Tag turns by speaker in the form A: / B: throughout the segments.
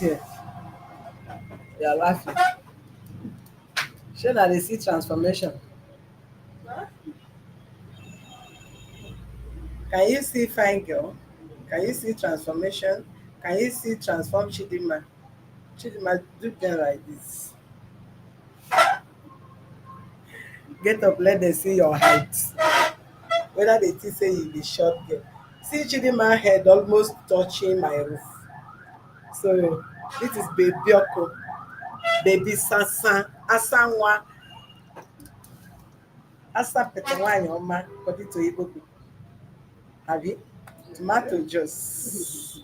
A: here. You are laughing. Shey na dey see transformation. Can you see fine girl? Can you see transformation? Can you see transform chidinma? Chidinma do them like this. Get up, let them see your height. Whether they think say you be short girl. See chidinma head almost touching my roof. So this is baby oko, baby sansan, asanwa, asa pete nwaanyị ọma according to Igbo people. Abi? Tomato juice.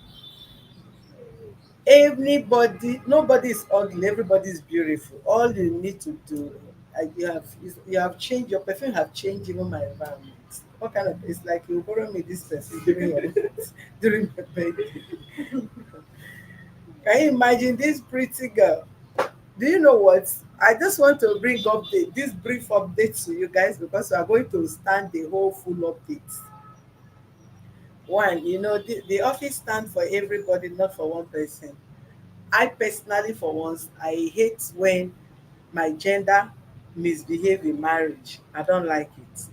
A: Anybody, nobody is ugly, everybody is beautiful. All you need to do, you have changed, your perfume have changed even my environment. What kind of, it's like you borrow me this perfume during your during my birthday. Can you imagine this pretty girl? Do you know what? I just want to bring update, this brief update to you guys because we are going to stand the whole full update. One, the office stand for everybody, not for one person. I personally, for once, I hate when my gender misbehave in marriage. I don't like it.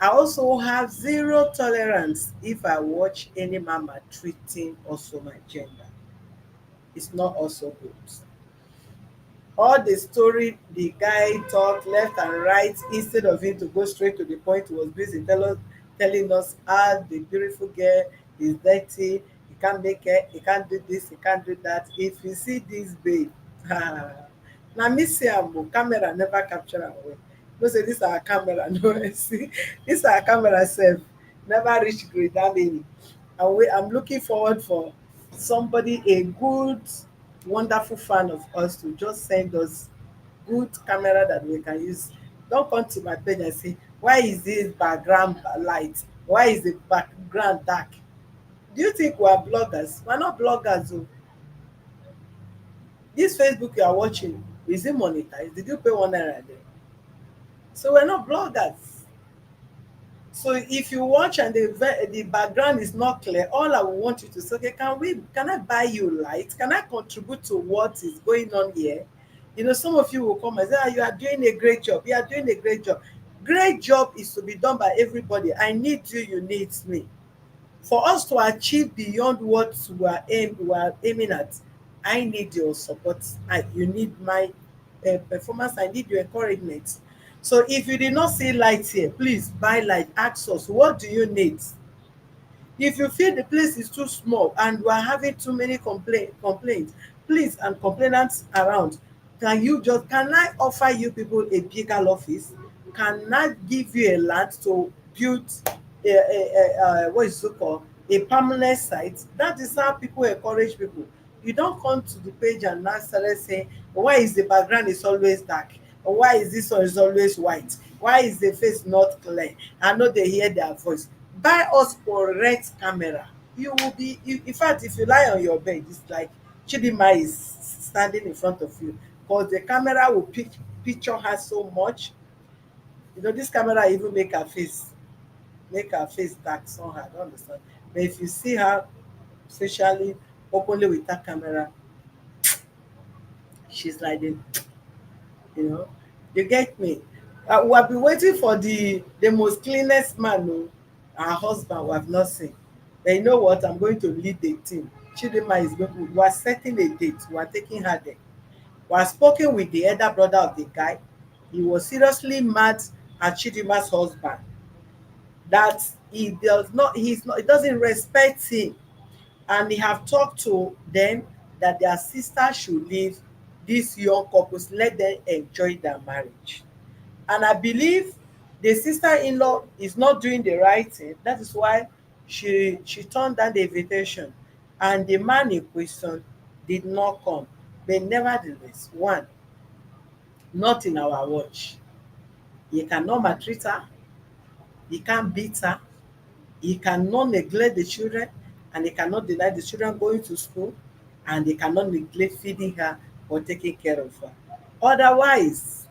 A: I also have zero tolerance if I watch any man treating also my gender. It's not also good. All the story the guy talked left and right, instead of him to go straight to the point, he was busy telling us how the beautiful girl is dirty, he can't make it, he can't do this, he can't do that. If you see this babe, na me see am o, camera never capture am well. No say this our camera no see, this our camera sef never reach grade that many. I'm looking forward for somebody, a good wonderful fan of us, to just send us good camera that we can use. Don't come to my page and say, why is this background light, why is the background dark? Do you think we are bloggers? We are not bloggers o. This Facebook you are watching, is it monetized? Did you pay 1 naira there? So we're not bloggers. So if you watch and the background is not clear, all I want you to say, okay, can I buy you light? Can I contribute to what is going on here? Some of you will come and say, you are doing a great job. You are doing a great job. Great job is to be done by everybody. I need you, you need me. For us to achieve beyond what we are aiming at, I need your support. You need my performance. I need your encouragement. So if you did not see light here, please buy light. Ask us, what do you need? If you feel the place is too small and you are having too many complaints, please, and complainants around, can I offer you people a bigger office? Can I give you a land to build what is it called, a permanent site? That is how people encourage people. You don't come to the page and now start saying, why is the background is always dark, or why is this one is always white, why is the face not clear? I know they hear their voice. Buy us correct camera. You will be in fact, if you lie on your bed, it's like chidinma is standing in front of you, because the camera will picture her so much. This camera even make her face dark somehow. I don't understand. But if you see her facially openly with that camera, she's like you know you get me. We have been waiting for the most cleanest man, our husband, we have not seen. But you know what, I'm going to lead the team. Chidinma is going to, we are setting a date, we are taking her there. We have spoken with the elder brother of the guy. He was seriously mad at Chidinma's husband, that he doesn't respect him, and he have talked to them that their sister should leave these young couples, let them enjoy their marriage. And I believe the sister-in-law is not doing the right thing. That is why she turned down the invitation, and the man in question did not come. But nevertheless, one, not in our watch. You cannot maltreat her, you can't beat her, he cannot neglect the children, and he cannot deny the children going to school, and he cannot neglect feeding her or taking care of her. Otherwise,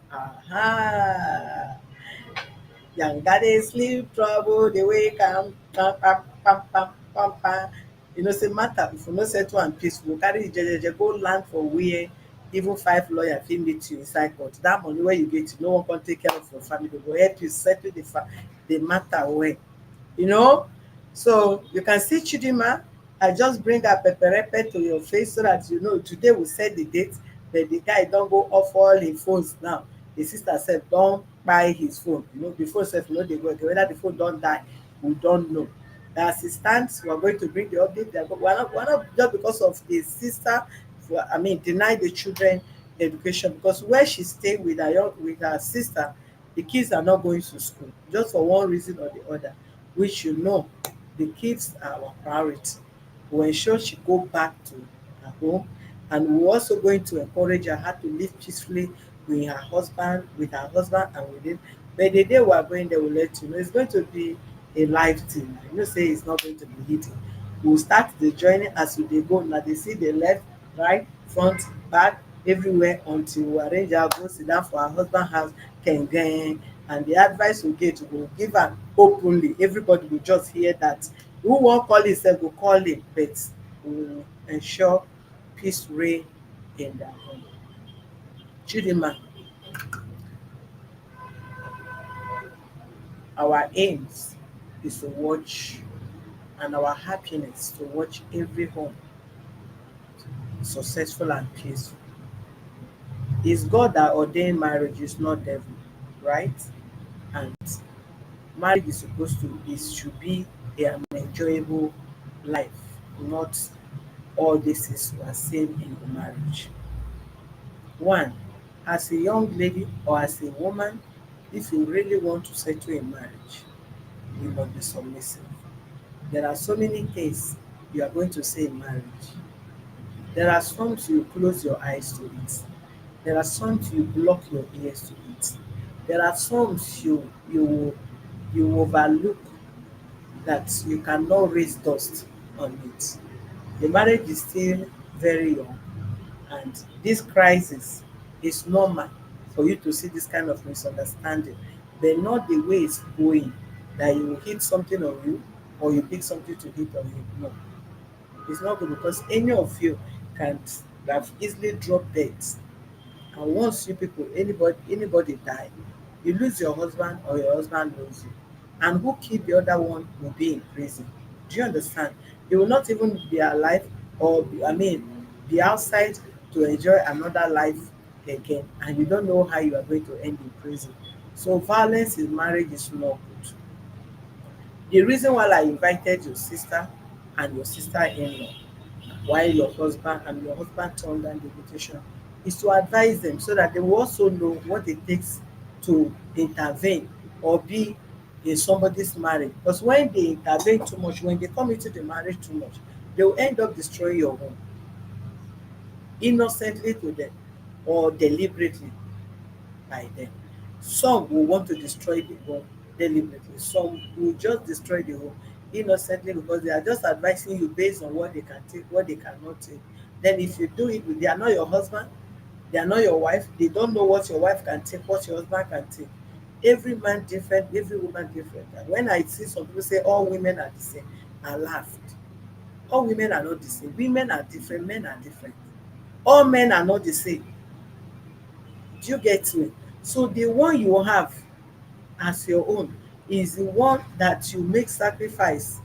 A: yanga dey sleep trouble dey wake am, pam pam pam pam pam pam. You know say matter if you no settle am peaceful, carry the jejeje go land for where even five lawyer fit meet you inside court. Dat money wey you get, you no wan come take care of your family, go help you settle the matter well. You know. So you can see chidinma. I just bring her pepperepe to your face so that you know today we set the date, but the guy don go off all him phones now. The sister sef don kpai his phone. You know, the phone sef no dey go again, whether the phone don die we don know. As it stands, we are going to bring the update. We are not just because of the sister, I mean, deny the children education, because where she stay with with her sister, the kids are not going to school just for one reason or the other, which you know, the kids are our priority. We ensure she go back to her home, and we're also going to encourage her to live peacefully with her husband and with him. But the day we are going there, we'll let you know. It's going to be a live thing. You know, say it's not going to be hidden. We'll start the journey as we dey go. Now they see the left, right, front, back, everywhere, until we arrange her go sit down for her husband house, kengen. And the advice we get, we go give am openly. Everybody will just hear that. Who wan call himself go call him, but we will ensure peace reign in their home. Chidinma, our aims is to watch, and our happiness to watch every home successful and peaceful. It's God that ordained marriage, it's not devil, right? And marriage is supposed to is should be an enjoyable life, not all this is we are saying in the marriage. One, as a young lady or as a woman, if you really want to settle in marriage, you must be submissive. There are so many things you are going to say in marriage. There are some you close your eyes to it. There are some you block your ears to it. There are some you overlook, that you cannot raise dust on it. The marriage is still very young, and this crisis is normal for you to see this kind of misunderstanding, but not the way it's going, that you will hit something on you or you pick something to hit on you. No, it's not good, because any of you can have easily dropped dead. And once you people, anybody die, you lose your husband or your husband lose you. And who keep the other one will be in prison. Do you understand? You will not even be alive, or I mean be outside to enjoy another life again. And you don't know how you are going to end in prison. So violence in marriage is not good. The reason why I invited your sister and your sister-in-law, while your husband turned down the invitation, is to advise them so that they will also know what it takes to intervene or be in somebody's marriage. Because when they intervene too much, when they come into the marriage too much, they will end up destroying your home, innocently to them or deliberately by them. Some will want to destroy the home deliberately. Some will just destroy the home innocently, because they are just advising you based on what they can take, what they cannot take. Then if you do it, they are not your husband, they are not your wife, they don't know what your wife can take, what your husband can take. Every man different, every woman different. And when I see some people say all women are the same, I laughed. All women are not the same. Women are different, men are different. All men are not the same. Do you get me? So the one you have as your own is the one that you make sacrifice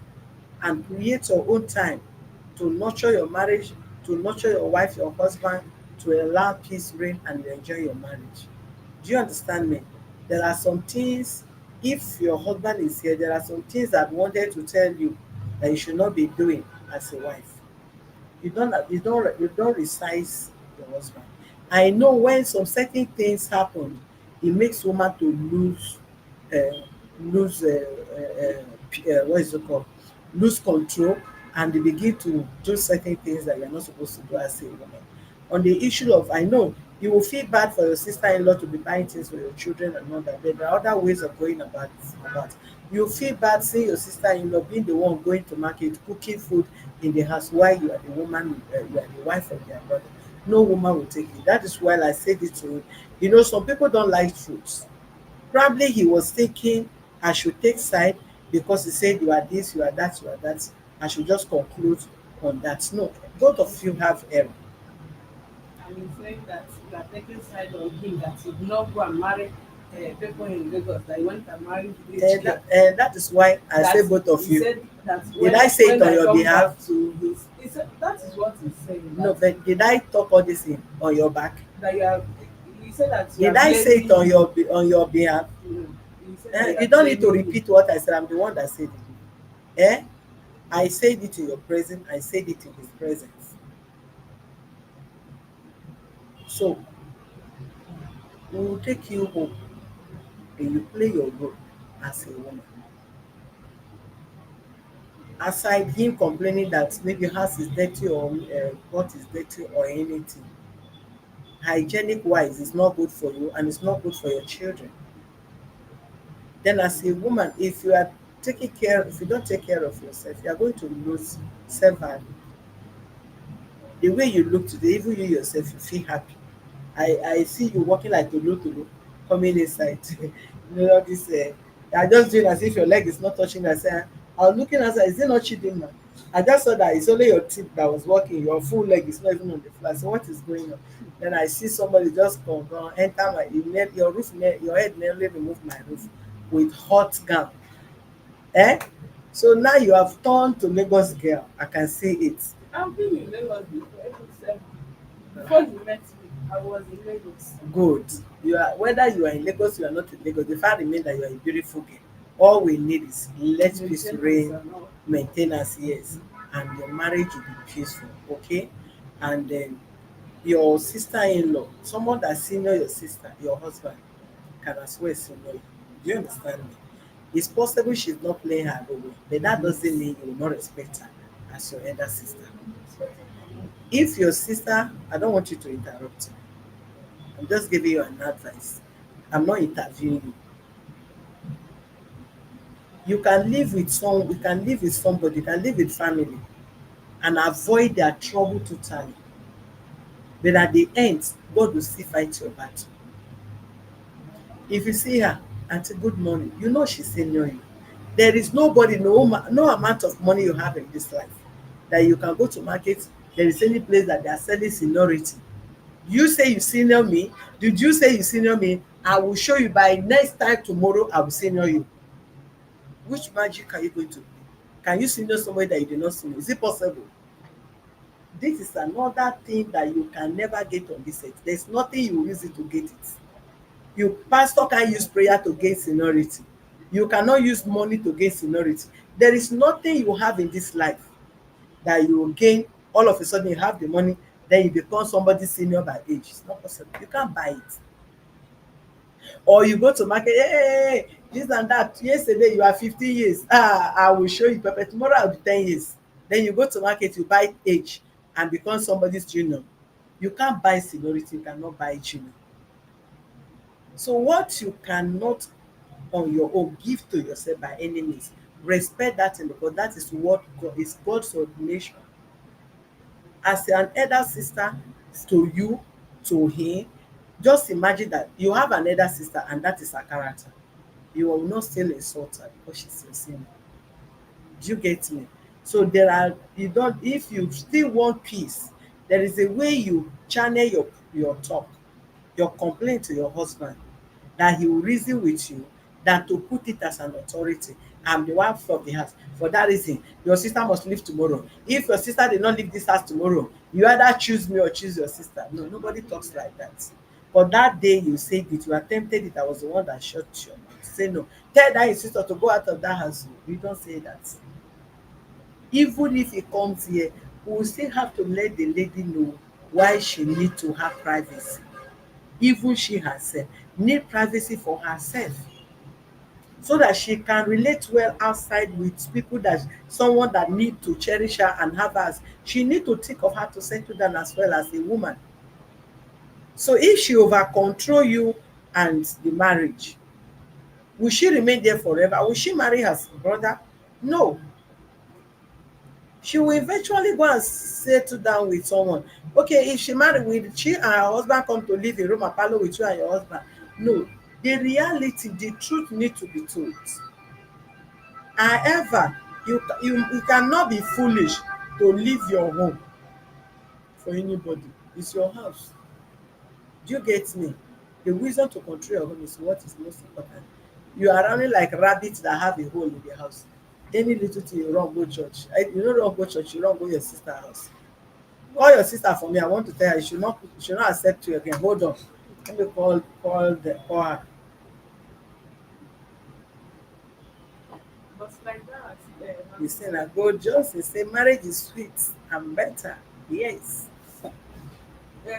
A: and create your own time to nurture your marriage, to nurture your wife, your husband, to allow peace reign and you enjoy your marriage. Do you understand me? There are some things, if your husband is here, there are some things that I wanted to tell you that you should not be doing as a wife. You don't resize your husband. I know when some certain things happen, it makes woman to lose what is it called, lose control, and they begin to do certain things that you're not supposed to do as a woman. On the issue of, I know you will feel bad for your sister-in-law to be buying things for your children and all that, but there are other ways of going about. You feel bad seeing your sister-in-law being the one going to market, cooking food in the house, while you are the woman, you are the wife of their brother. No woman will take it. That is why I said it to him. You know, some people don't like fruits. Probably he was thinking I should take side, because he said you are this, you are that, you are that. I should just conclude on that. No, both of you have error.
B: And he's saying that you are taking side on him, that he did not go and marry people in Lagos, that he went and married rich girl.
A: That is why I say
B: That
A: both of
B: he
A: you.
B: said that
A: Did I say it
B: when
A: on
B: I
A: your
B: come
A: behalf?
B: back to his, he said that is what he's saying.
A: No,
B: That
A: but did I talk all this in on your back?
B: that you are, he said that you are
A: Did I say it
B: blaming
A: on
B: him.
A: on your behalf?
B: Mm. He said that you
A: You
B: are
A: don't need to
B: blaming him.
A: repeat what I said. I'm the one that said it. I said it in your presence. I said it in his presence. So we will take you home and you play your role as a woman. Aside him complaining that maybe house is dirty or pot is dirty or anything, hygienic wise, it's not good for you and it's not good for your children. Then as a woman, if you are taking care, if you don't take care of yourself, you are going to lose self-value. The way you look today, even you yourself, you feel happy. I see you walking like tolo coming inside. You know all this. I just doing as if your leg is not touching. I say, I was looking outside. Is it not chidinma? I just saw that it's only your tip that was walking. Your full leg is not even on the floor. So what is going on? Then I see somebody just come enter my your roof, your head nearly remove my roof with hot gown. Eh? So now you have turned to Lagos girl. I can see it.
B: I've been in Lagos before. Even self, before you met me, I was in Lagos.
A: Good. You are whether you are in Lagos, you are not in Lagos. The fact remain that you are a beautiful girl. All we need is let peace
B: Maintenance
A: reign,
B: and all.
A: maintenance, yes, and your marriage will be peaceful. Okay, and then your sister-in-law, someone that senior your sister, your husband, can as well senior you. Do you understand me? It's possible she's not playing her role, but that doesn't mean you will not respect her as your elder sister. If your sister, I don't want you to interrupt me. I'm just giving you an advice. I'm not interviewing you. You can live with you can live with somebody, you can live with family and avoid their trouble totally. But at the end, God will still fight your battle. If you see her, auntie, good morning, you know she's senior you. There is nobody, no amount of money you have in this life that you can go to market, there is any place that they are selling seniority. You say you senior me, did you say you senior me? I will show you by next time tomorrow I will senior you. Which magic are you going to play? Can you senior somebody that you did not senior? Is it possible? This is another thing that you can never get on this earth. There's nothing you will use it to get it. You pastor can't use prayer to gain seniority. You cannot use money to gain seniority. There is nothing you have in this life that you will gain. All of a sudden you have the money, then you become somebody senior by age. It's not possible. You can't buy it. Or you go to market, this and that, yesterday you are 50 years, I will show you pepper, tomorrow I will be 10 years. Then you go to market, you buy age and become somebody's junior. You can't buy seniority, you cannot buy junior. So what you cannot on your own give to yourself by any means, respect that thing, because that is what God is, God's ordination. As an elder sister to you, to him, just imagine that you have an elder sister and that is her character. You will not still insult her because she's your senior. Do you get me? So there are, you don't, if you still want peace, there is a way you channel your talk, your complaint to your husband, that he will reason with you, than to put it as an authority. I'm the wife of the house. For that reason, your sister must leave tomorrow. If your sister did not leave this house tomorrow, you either choose me or choose your sister. No, nobody talks like that. But that day you said it, you attempted it, I was the one that shut your mouth. Say no. Tell that your sister to go out of that house. You don't say that. Even if he comes here, we will still have to let the lady know why she need to have privacy. Even she herself need privacy for herself, so that she can relate well outside with people, that someone that need to cherish her and have her. She need to think of how to settle down as well as a woman. So if she over control you and the marriage, will she remain there forever? Will she marry her brother? No. She will eventually go and settle down with someone. Okay, if she marry, will she and her husband come to live in room and parlour with you and your husband? No. The reality, the truth need to be told. However, you cannot be foolish to leave your home for anybody. It's your house. Do you get me? The wisdom to control your home is what is most important. You are running like rabbits that have a hole in the house. Any little thing you run go church. You no run go church, you run go your sister house. Call your sister for me. I want to tell her you should not accept you again. Hold on. Let me call her.
B: But like that,
A: You say na go just say marriage is sweet and better. Yes.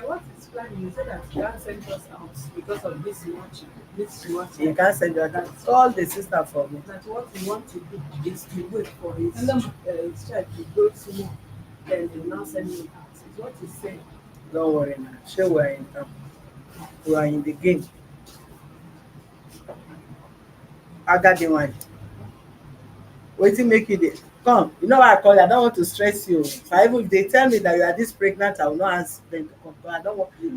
B: what is planning? You said that you can't send us out because of this
A: You
B: watching.
A: can't send your
B: That
A: call the sister for me.
B: that what you want to do is to wait for his child to grow small, then you now send him out. Is what he's saying.
A: Don't worry now. Sure we are in town. We are in the game. Agadi one. Wetin make you dey come? You know why I call you? I don't want to stress you. So even if they tell me that you are this pregnant, I will not ask them to come. But I don't have
B: Me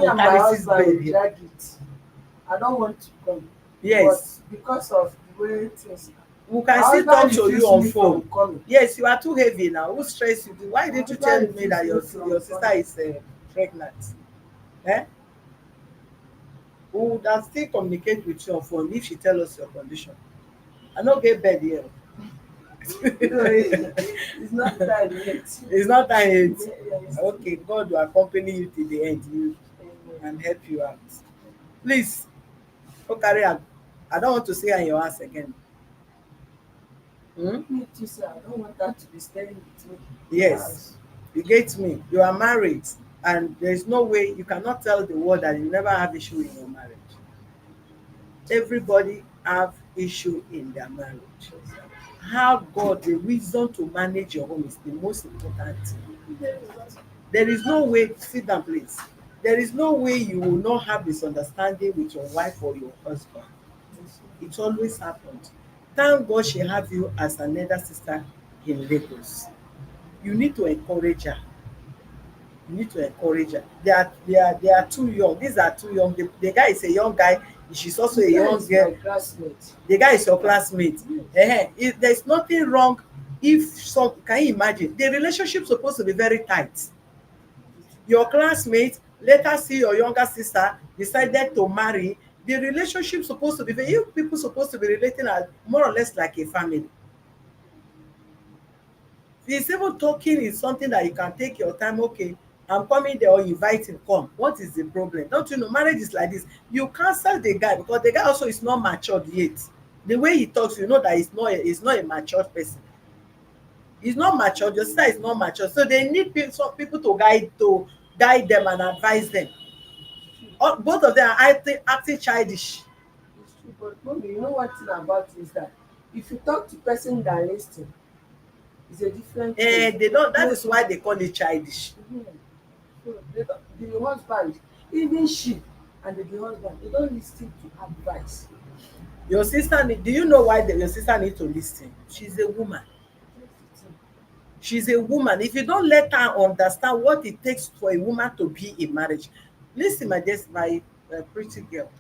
B: and my
A: maternity
B: husband will
A: baby.
B: drag it. I don't want to come.
A: Yes.
B: But because of the way things are.
A: We can
B: My
A: still talk
B: husband
A: to you
B: refused
A: on
B: me
A: phone.
B: from coming.
A: Yes, you are too heavy now. Who stress you? Why didn't you tell
B: husband
A: me that
B: refused me
A: your
B: from
A: sister
B: coming.
A: is pregnant? Eh? We would have still communicate with you on phone if she tell us your condition. I no get bed here.
B: No, it's not time yet.
A: It's not time yet.
B: Yes.
A: Okay, God will accompany you till the end and help you out. Please, go carry am. I don't want to see her in your house again. Hmm?
B: Me too, sir. I don't want that to be staying with me.
A: Yes, you get me. You are married, and there is no way you cannot tell the world that you never have issue in your marriage. Everybody have issue in their marriage. Have God the wisdom to manage your home is the most important thing. There is no way, sit down please. There is no way you will not have misunderstanding with your wife or your husband. It always happens. Thank God she have you as an elder sister in Lagos. You need to encourage her. You need to encourage her. They are too young. These are too young. The guy is a young guy. She's also a
B: The guy
A: young
B: is my
A: girl.
B: classmate.
A: The guy is your classmate. There's nothing wrong if some, can you imagine? The relationship supposed to be very tight. Your classmate later see your younger sister decided to marry. The relationship supposed to be very, you people supposed to be relating as more or less like a family. It's even talking is something that you can take your time. Okay, I'm coming there, or invite him come. What is the problem? Don't you know marriage is like this? You cancel the guy because the guy also is not matured yet. The way he talks, you know that he's not a matured person. He's not matured. Your sister is not matured, so they need some people to guide them and advise them. Both of them are acting childish.
B: It's true, but mommy, you know one thing about it is that if you talk to person that listen, it's a different case.
A: They don't. That
B: Most
A: is why they call it childish.
B: so the husband, even she and the husband, they don't listen to advice.
A: Your sister do you know why your sister need to listen? She's a woman. She's a woman. If you don't let her understand what it takes for a woman to be in marriage, listen, my pretty girl.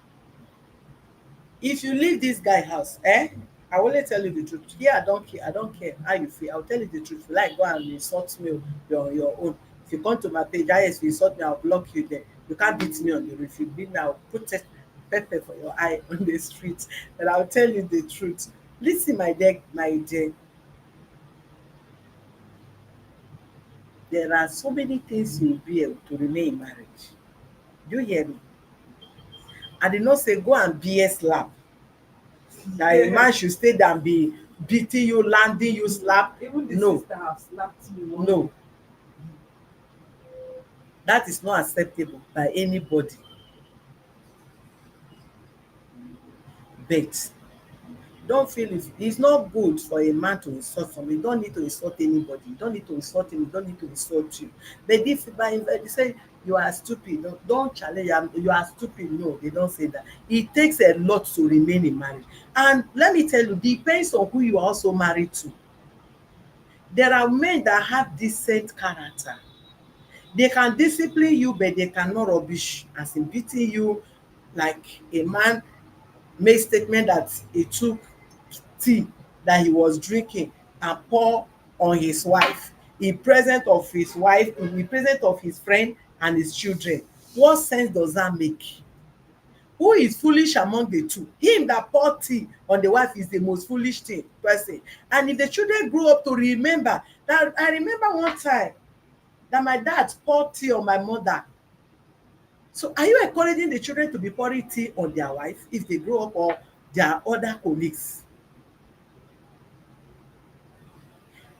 A: If you leave this guy house, I will only tell you the truth. Yeah, I don't care how you feel. I'll tell you the truth. If you like, go and insult me, you're on your own. If you come to my page, if you insult me, I'll block you there. You can't beat me on the roof. You beat me, I'll put pepper for your eye on the street. And I'll tell you the truth. Listen, my dear, there are so many things you'll be able to remain in marriage. Do you hear me? I did not say go and BS slap. That a man should stay there and be beating you, landing you, slap.
B: Even the
A: No,
B: sister have slapped me one
A: no,
B: day.
A: that is not acceptable by anybody. But don't feel it's not good for a man to insult someone. You don't need to insult anybody. You don't need to insult him. You don't need to insult you. But if they say you are stupid, don't challenge am. You are stupid. No, they don't say that. It takes a lot to remain in marriage. And let me tell you, depends on who you are also married to. There are men that have decent character. They can discipline you, but they cannot rubbish as in beating you. Like a man made statement that he took tea that he was drinking and pour on his wife. in presence of his wife, in presence of his friend and his children. What sense does that make? Who is foolish among the two? Him that pour tea on the wife is the most foolish thing person. And if the children grow up to remember that, I remember one time that my dad poured tea on my mother. So are you encouraging the children to be pouring tea on their wife if they grow up, or their other colleagues?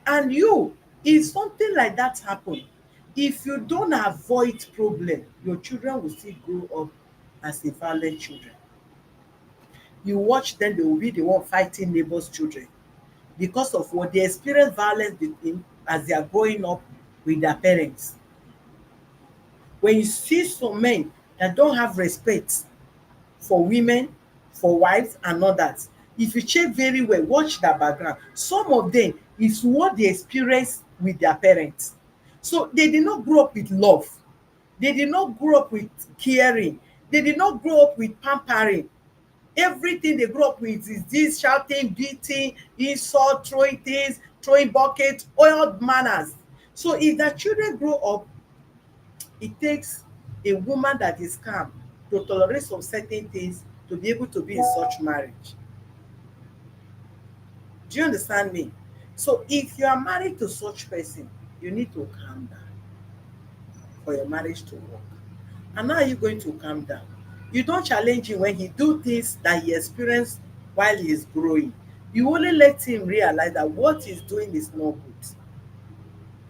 A: And you, if something like that happen, if you don't avoid problem, your children will still grow up as a violent children. You watch them, they will be the one fighting neighbors children because of what they experience violence between as they are growing up with their parents. When you see some men that don't have respect for women, for wives and others, if you check very well, watch their background, some of them is what they experience with their parents. So they did not grow up with love, they did not grow up with caring, they did not grow up with pampering. Everything they grow up with is this shouting, beating, insult, throwing things, throwing buckets, all manners. So if their children grow up, it takes a woman that is calm to tolerate some certain things to be able to be in such marriage. Do you understand me? So if you are married to such person, you need to calm down for your marriage to work. And how are you going to calm down? You don't challenge him when he do things that he experienced while he is growing. You only let him realize that what he's doing is not good.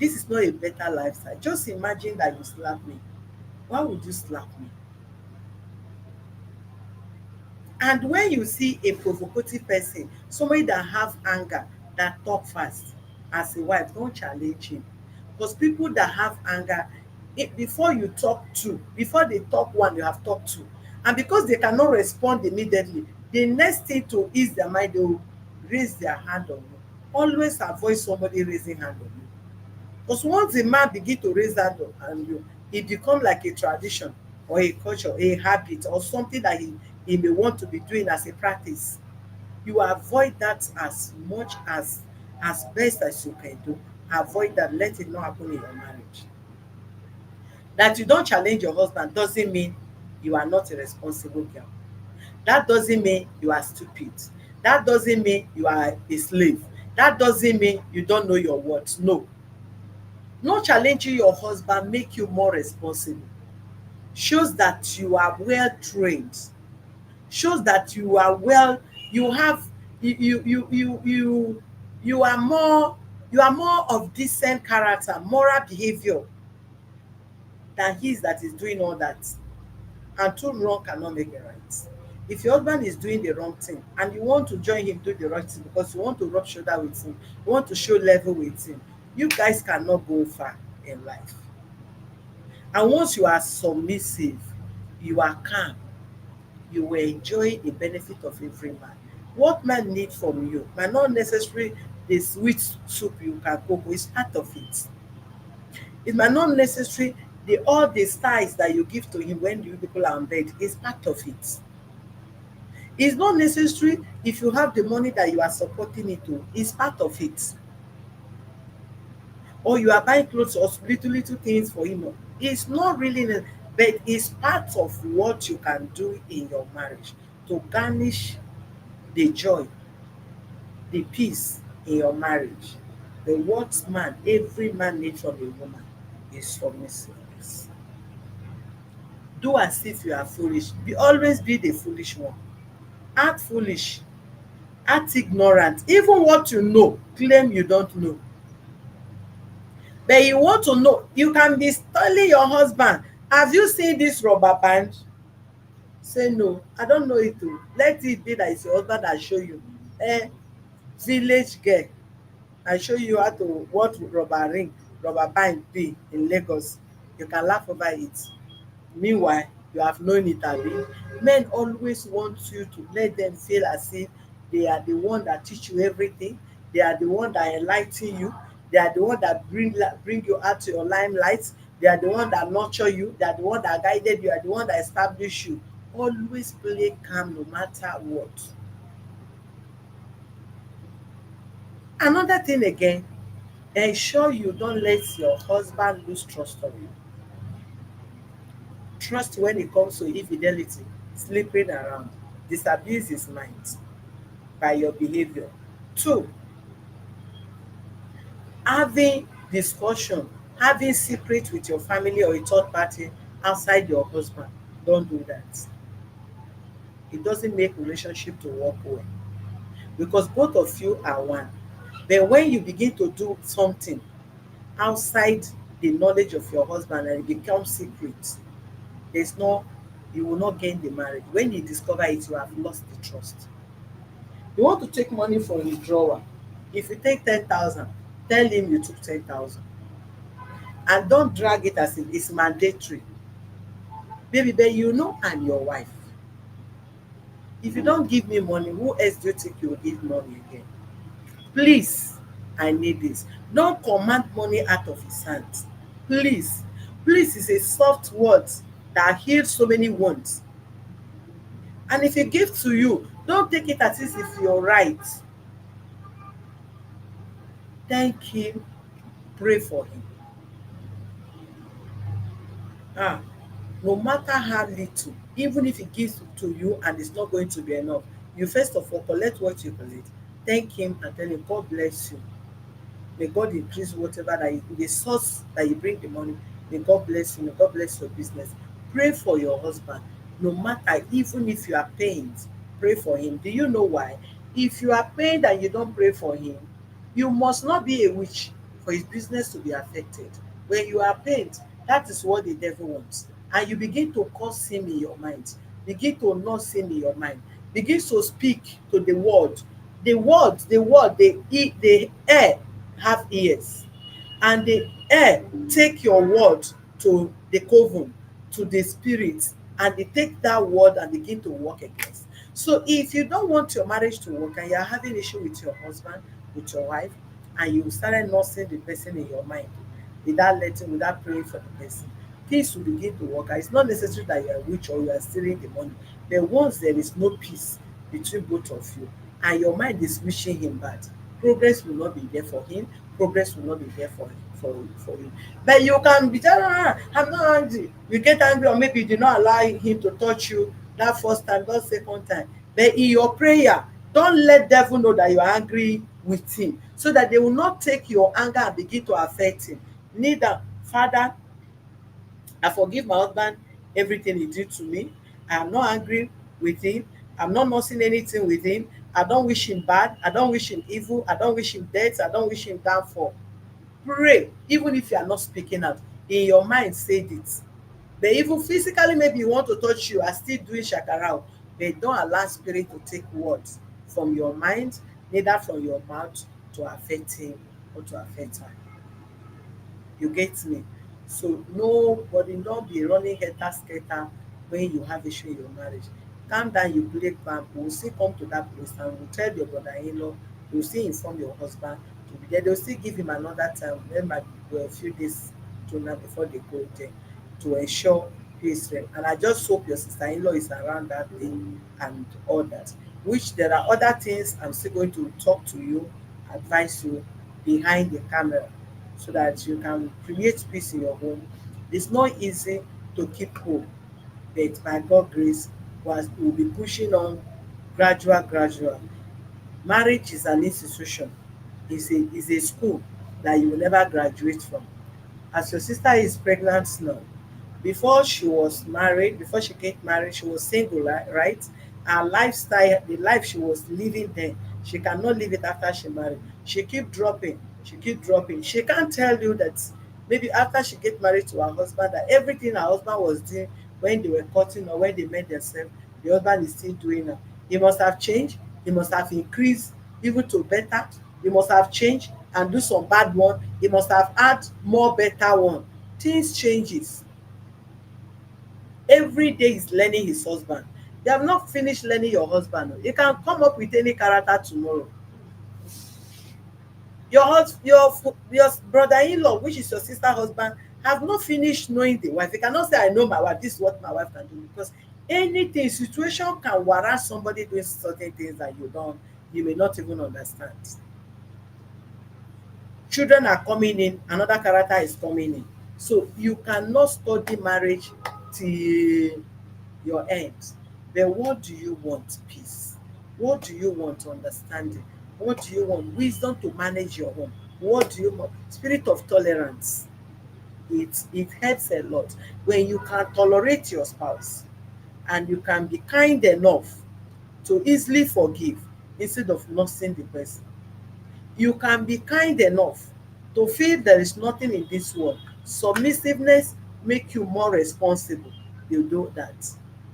A: This is not a better lifestyle. Just imagine that you slap me. Why would you slap me? And when you see a provocative person, somebody that have anger, that talk fast, as a wife, don't challenge him. Because people that have anger, before you talk two, before they talk one, you have talked two. And because they cannot respond immediately, the next thing to ease their mind, they will raise their hand on you. Always avoid somebody raising hand on you. Because once a man begin to raise hand on you, it become like a tradition or a culture, a habit, or something that he may want to be doing as a practice. You avoid that as much as best as you can do. Avoid that. Let it not happen in your marriage. That you don't challenge your husband doesn't mean you are not a responsible girl. That doesn't mean you are stupid. That doesn't mean you are a slave. That doesn't mean you don't know your worth. No. Not challenging your husband make you more responsible. Shows that you are well trained. Shows that you are well, you have, you are more, you are more of decent character, moral behavior than his that is doing all that. And two wrong cannot make a right. If your husband is doing the wrong thing and you want to join him do the right thing because you want to rub shoulder with him, you want to show level with him, you guys cannot go far in life. And once you are submissive, you are calm, you will enjoy the benefit of every man. What man need from you might not necessarily the sweet soup you can cook, is part of it. It might not necessarily the all the styles that you give to him when you people are on bed, is part of it. It's not necessary if you have the money that you are supporting it to, is part of it. Or you are buying clothes or little little things for him. It's not really but it's part of what you can do in your marriage to garnish the joy, the peace in your marriage. The what man, every man needs from a woman is submissiveness. Do as if you are foolish. Be always be the foolish one. Act foolish, act ignorant. Even what you know, claim you don't know. But you want to know, you can be telling your husband, have you seen this rubber band? Say no, I don't know it o. Let it be that it's your husband that show you. Village girl, I show you how to what rubber ring, rubber band be in Lagos. You can laugh over it. Meanwhile, you have known it abi. Men always want you to let them feel as if they are the one that teach you everything, they are the one that enlighten you, they are the one that bring you out to your limelight, they are the one that nurture you, they are the one that guided you, are the one that establish you. Always play calm no matter what. Another thing again, Ensure you don't let your husband lose trust on you. Trust when it comes to infidelity, sleeping around, disabuse his mind by your behavior. Two, having discussion, having secret with your family or a third party outside your husband. Don't do that. It doesn't make relationship to work well because both of you are one. But when you begin to do something outside the knowledge of your husband and it becomes secret, there's no, you will not gain the marriage. When you discover it, you have lost the trust. You want to take money from his drawer. If you take 10,000, tell him you took 10,000 and don't drag it as if it's mandatory. Baby, but you know I'm your wife. If you don't give me money, who else do you think you will give money again? Please, I need this. Don't command money out of his hands. Please. Please is a soft word that heals so many wounds. And if he gives to you, don't take it as if you're right. Thank him, pray for him. Ah, no matter how little, even if he gives to you and it's not going to be enough, you first of all collect what you collect. Thank him and tell him, God bless you. May God increase whatever that you, the source that you bring the money. May God bless you. May God bless your business. Pray for your husband. No matter, even if you are pained, pray for him. Do you know why? If you are pained and you don't pray for him, you must not be a witch for his business to be affected. When you are pained, that is what the devil wants. And you begin to curse him in your mind. Begin to nurse him in your mind. Begin to speak to the word. The air have ears, and the air take your word to the coven, to the spirit, and they take that word and begin to work against. So if you don't want your marriage to work and you are having issue with your husband, with your wife, and you started nursing the person in your mind without praying for the person, things will begin to work out. It's not necessary that you are rich or you are stealing the money, but once there is no peace between both of you and your mind is wishing him bad, progress will not be there for him, progress will not be there for you. But you can be telling, I'm not angry, you get angry, or maybe you did not allow him to touch you that first time, that second time, but in your prayer, don't let devil know that you are angry with him, so that they will not take your anger and begin to affect him. Neither, Father, I forgive my husband everything he did to me. I am not angry with him. I'm not nursing anything with him. I don't wish him bad. I don't wish him evil. I don't wish him death. I don't wish him downfall. Pray, even if you are not speaking out. In your mind, say it. But even physically, maybe you want to touch you, are still doing shakara. But don't allow spirit to take words from your mind, neither from your mouth, to affect him or to affect her. You get me? So nobody, don't be running helter skelter when you have issue in your marriage. Calm down, you play calm. We will still come to that place and we will tell your brother-in-law, you will still inform your husband to be there. They will still give him another time. There might be a few days to now before they go there to ensure peace reign. And I just hope your sister-in-law is around that day and all that. Which there are other things I'm still going to talk to you, advise you behind the camera so that you can create peace in your home. It's not easy to keep hope, but by God grace, we'll be pushing on gradual. Marriage is an institution, is a school that you will never graduate from. As your sister is pregnant now, before she was married, before she get married, she was single, right? Her lifestyle, the life she was living then, she cannot live it after she married. She keep dropping, she keep dropping. She can't tell you that maybe after she get married to her husband, that everything her husband was doing when they were cutting or when they met themselves, the husband is still doing now. He must have changed, he must have increased even to better, he must have changed and do some bad one, he must have add more better one. Things changes. Every day is learning his husband. You have not finished learning your husband. You can come up with any character tomorrow. Your brother-in-law, which is your sister husband, have not finished knowing the wife. You cannot say, I know my wife, this is what my wife can do, because anything, situation can warrant somebody doing certain things that you may not even understand. children are coming in, another character is coming in. So you cannot study marriage till your end. But what do you want? Peace. What do you want? Understanding. What do you want? Wisdom to manage your home. What do you want? Spirit of tolerance. It helps a lot when you can tolerate your spouse and you can be kind enough to easily forgive instead of losing the person. You can be kind enough to feel there is nothing in this world. Submissiveness make you more responsible. You do that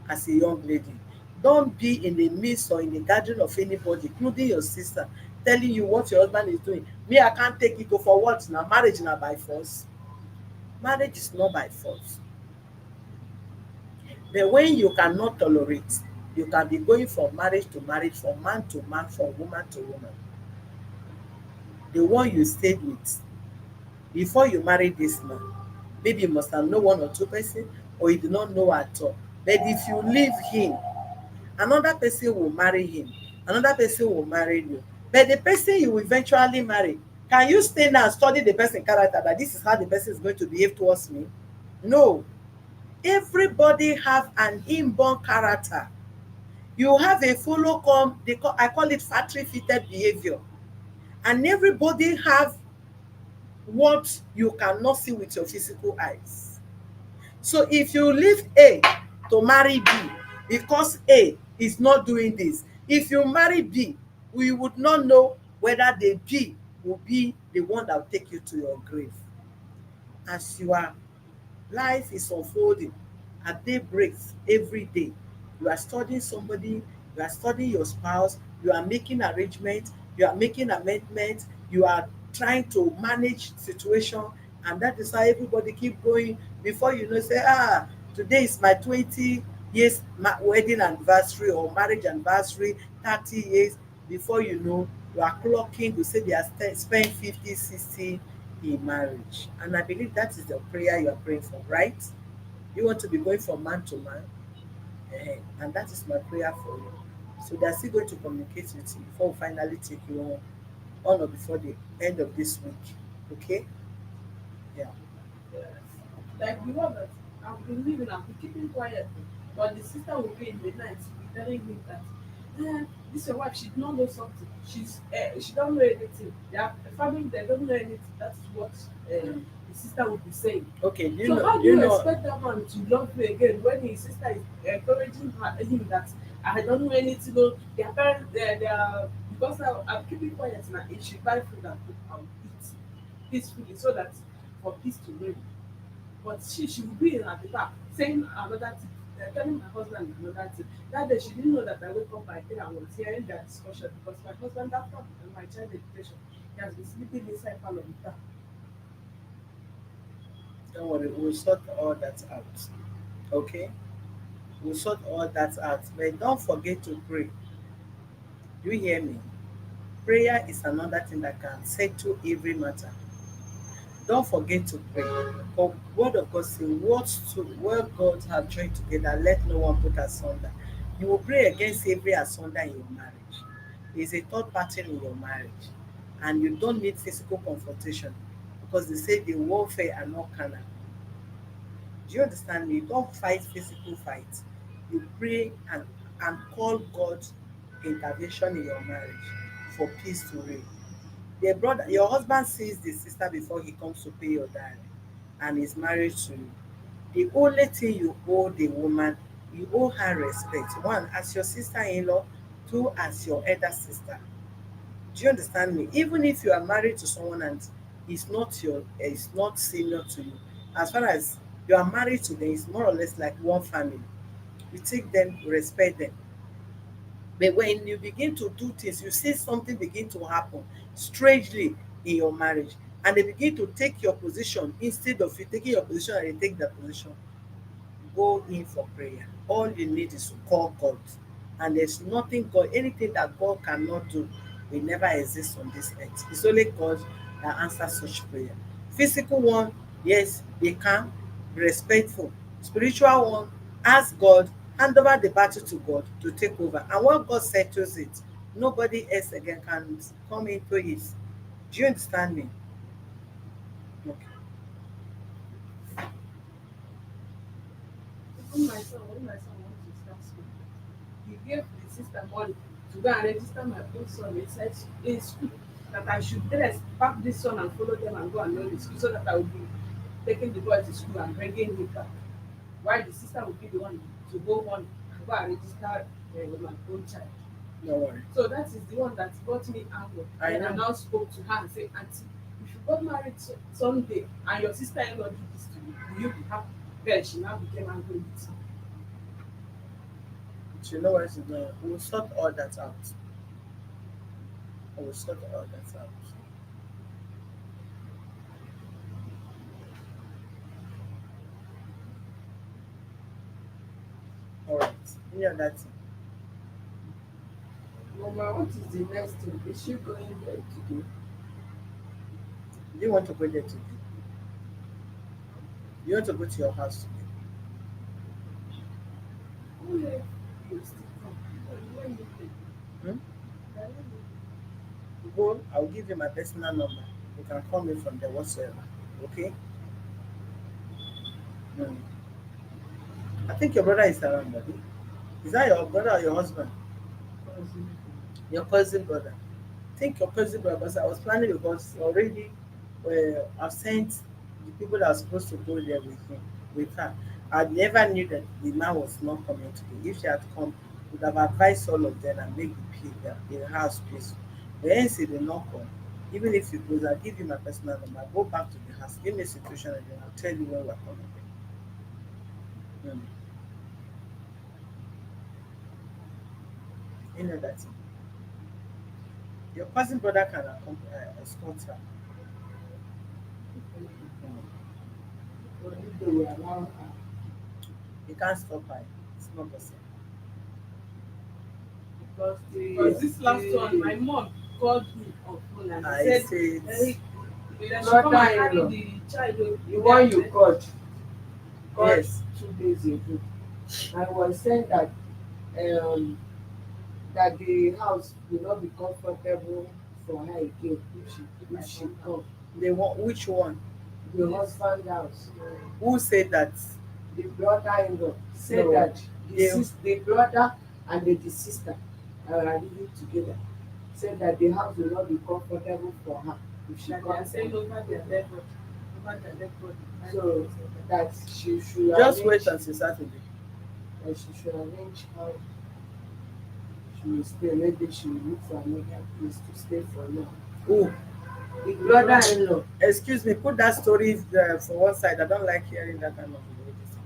A: as a young lady. Don't be in the midst or in the gathering of anybody, including your sister, telling you what your husband is doing. Me, I can't take it. For what? Now marriage na by force. Marriage is not by force. But when you cannot tolerate, you can be going from marriage to marriage, from man to man, from woman to woman. The one you stayed with before you marry this man, maybe you must have know one or two person, or you do not know at all. But if you leave him, another person will marry him, another person will marry you. But the person you will eventually marry, can you stay now and study the person character, that this is how the person is going to behave towards me? No. Everybody have an inborn character. You have a follow come, I call it factory fitted behavior. And everybody have what you cannot see with your physical eyes. So if you leave A to marry B because A is not doing this, if you marry B, we would not know whether the B will be the one that will take you to your grave. As you are, life is unfolding at daybreak every day. You are studying somebody, you are studying your spouse, you are making arrangements, you are making amendments, you are trying to manage situation, and that is how everybody keep going. Before you know, say, today is my 20 years wedding anniversary or marriage anniversary, 30 years. Before you know, you are clocking to say they are spend 50, 60 in marriage. And I believe that is the prayer you are praying for, right? You want to be going from man to man, and that is my prayer for you. So they are still going to communicate with you before we finally take you on or before the end of this week. Okay? Yeah.
B: Yes. Like the one that I've been living, I've been keeping quiet. But the sister will be in the night, be telling me that this your wife, she don't know something. She don't know anything. The family, they don't know anything. That's what
A: Mm.
B: the sister will be saying.
A: Okay.
B: So how do you expect that man to love you again when his sister is encouraging him that I don't know anything? No, their parents, they are because I'm keeping quiet now. If she buy food and cook, I'll eat peacefully so that for peace to reign. But she will be in at the back saying another thing, telling my husband another thing. That day she didn't know that I wake up by 10 and was hearing their discussion because my husband after my child education, he has been sleeping inside parlor with her.
A: Don't worry, we'll sort all that out. Okay? We'll sort all that out. But don't forget to pray. Do you hear me? Prayer is another thing that can settle every matter. Don't forget to pray. For word of God say, what God have joined together, let no one put asunder. You will pray against every asunder in your marriage. There is a third party in your marriage, and you don't need physical confrontation because they say the warfare are not carnal. Do you understand me? You don't fight physical fight. You pray and call God intervention in your marriage for peace to reign. Your husband sees the sister before he comes to pay your dowry and is married to you. The only thing you owe the woman, you owe her respect. One, as your sister-in-law. Two, as your elder sister. Do you understand me? Even if you are married to someone and is not senior to you, as far as you are married to them, it's more or less like one family. You take them, you respect them. But when you begin to do things, you see something begin to happen strangely in your marriage, and they begin to take your position instead of you taking your position and they take their position, go in for prayer. All you need is to call God. And there's nothing God, anything that God cannot do will never exist on this earth. It's only God that answers such prayer. Physical one, yes, they can be respectful. Spiritual one, ask God, hand over the battle to God to take over. And when God settles it, nobody else again can come into it. Do you understand me?
B: when my son wants to start school, he gave the sister money to go and register my own son inside in school, that I should dress, pack this son and follow them and go and learn the school, so that I will be taking the boy to school and bringing him back. While the sister will be the one to go on and go and register my own child.
A: No worry.
B: So that is the one that got me angry.
A: I
B: Then I
A: know.
B: now spoke to her and said, Auntie, if you got married someday and your sister-in-law did this to you, will you be happy? Then she now became angry with me.
A: You know what? We'll sort all that out. We'll sort all that out. All right. Yeah, that's it.
B: Mama, what is the next thing? Is she going there today?
A: Do you want to go there today? You want to go to your house today?
B: Oh, yeah. You still come. When you think?
A: Hmm?
B: I don't know.
A: Go. I'll give you my personal number. You can call me from there whatsoever. Okay? Hmm. I think your brother is around, buddy. Is that your brother or your husband?
B: Cousin.
A: Your cousin brother. Think your cousin brother, because I was planning, because already I've sent the people that are supposed to go there with him, with her. I never knew that the man was not coming today. If she had come, would have advised all of them and make the house peaceful. But hence he did not come. Even if he goes, I'll give you my personal number. Go back to the house, give me a situation, and then I'll tell you when we're coming back. You know that your cousin brother can escort her. Mm.
B: But if they will allow her.
A: You can't stop her. It's not possible.
B: Because this last one, my mom called me on phone and
A: I
B: said,
A: said,
B: hey, they should come and carry
C: Brother-in-law,
B: the child. Oh,
C: the one you called
A: yes.
C: 2 days ago. I was saying that um that the house will not be comfortable for her again if she come.
A: They want which one?
C: The husband house.
A: Who said that?
C: The brother-in-law said
A: No.
C: that
A: They,
C: the brother and the sister are living together. Said that the house will not be comfortable for her if she
B: That they are
C: comes.
B: saying over their dead body. Over their dead body.
C: So that she should
A: just wait
C: arrange
A: until Saturday.
C: that she should arrange how she will stay. Maybe she will look for another place to stay for now.
A: Who?
C: The brother-in-law.
A: Excuse me, put that story for one side. I don't like hearing that kind of language.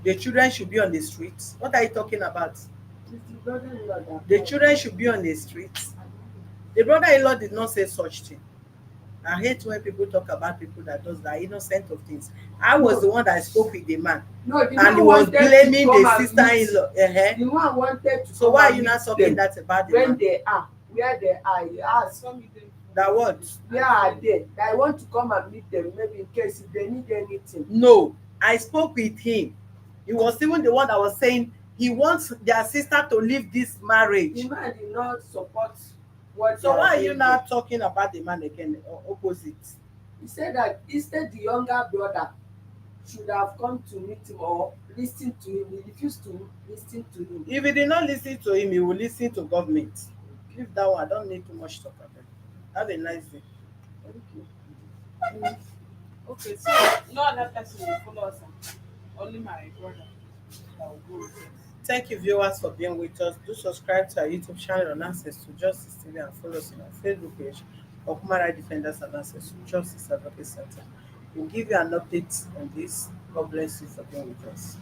A: The children should be on the streets. What are you talking about?
C: It's the brother-in-law that
A: The
C: called.
A: children should be on the streets. The brother-in-law did not say such thing. I hate when people talk about people that does that innocent of things. I was the one that spoke with the man,
C: No, the
A: and he
C: man
A: was
C: wanted to
A: blaming
C: come
A: the
C: and meet.
A: sister-in-law.
C: The man wanted to
A: So
C: come
A: why are
C: and
A: you
C: meet
A: not talking
C: them
A: that about the
C: when
A: man?
C: they are where they are. He asked
B: Some of them.
A: That what?
C: where are they. I want to come and meet them, maybe in case if they need anything.
A: No, I spoke with him. He was even the one that was saying he wants their sister to leave this marriage.
C: The man did not support what
A: So
C: they
A: why are you
C: doing
A: now
C: there.
A: talking about the man again, opposite?
C: He said that instead the younger brother should have come to meet him or listen to him. He refused to listen to him.
A: If he did not listen to him, he will listen to government. Leave that one. I don't need too much talk about it. Have a nice day.
C: Thank you.
B: Okay, so no other person will follow us. Only my brother that will go with us.
A: Thank you, viewers, for being with us. Do subscribe to our YouTube channel on Access to Justice TV and follow us on our Facebook page of Human Rights Defenders and Access to Justice Advocate Center. We'll give you an update on this. God bless you for being with us.